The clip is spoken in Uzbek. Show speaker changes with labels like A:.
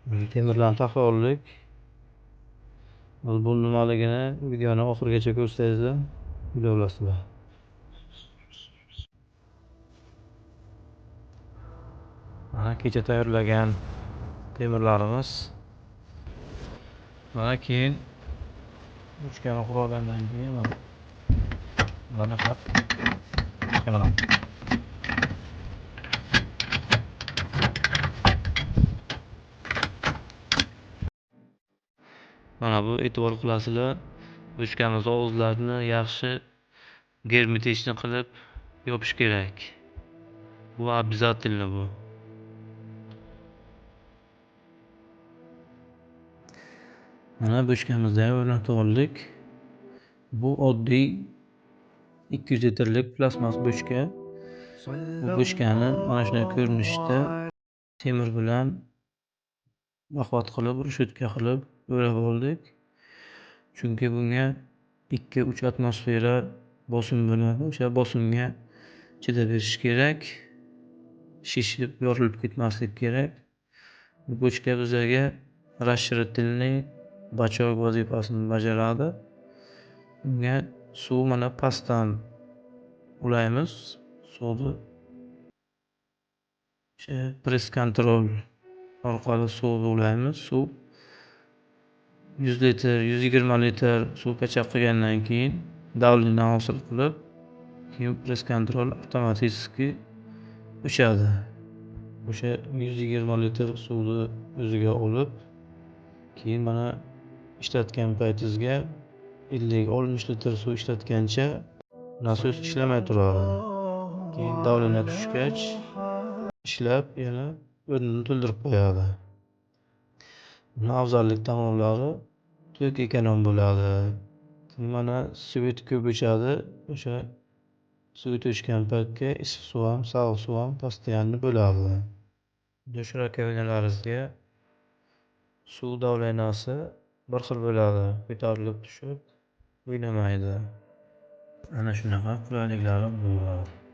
A: Temirlarni taqa oldik. Bu nimaligini videoni oxirigacha ko'rsangizlar bilib olasizlar. Mana kecha tayyorlagan temirlarimiz. Mana keyin uchkani qurib olgandan keyin mana qilib mana bu e'tibor qilasizlar, bochkamiz og'izlarini yaxshi germetичный qilib yopish kerak. Bu обязательно bu. Mana bochkamizni ham o'rnatib oldik. Bu oddiy 200 litrlik plastmas bochka. Bu bochkani mana shunday ko'rinishda temir bilan mahvat qilib, решетка qilib o'rab oldik. Chunki bunga 2-3 atmosfera bosim bo'ladi. O'sha bosimga chidab berishi kerak. Shishib, yorilib ketmasligi kerak. Bu bochka bizga расширительный bachok vazifasini bajaradi. Bunga suv mana pastdan ulaymiz. Suvni press control orqali suvni ulaymiz. Suv 100 litr, 120 litr suv kachab qilgandan keyin давление hosil qilib, keyin press control avtomatik o'chadi. O'sha 120 litr suvni o'ziga olib, keyin mana ishlatgan paytingizga 50-60 litr suv ishlatgancha nasos ishlamay turadi. Keyin давление tushgach ishlab yana o'rnini to'ldirib qo'yadi. Buni afzallik tomonlari tok ekonom bo'ladi. Mana svet ko'p o'chadi. O'sha svet o'chgan paytga issiq suv ham, sovuq suv ham постоянно bo'ladi. Dush rakovinalaringizga suv davleniyasi bir xil bo'ladi. Ko'tarilib tushib o'ynamaydi. Ana shunaqa qulayliklari bor.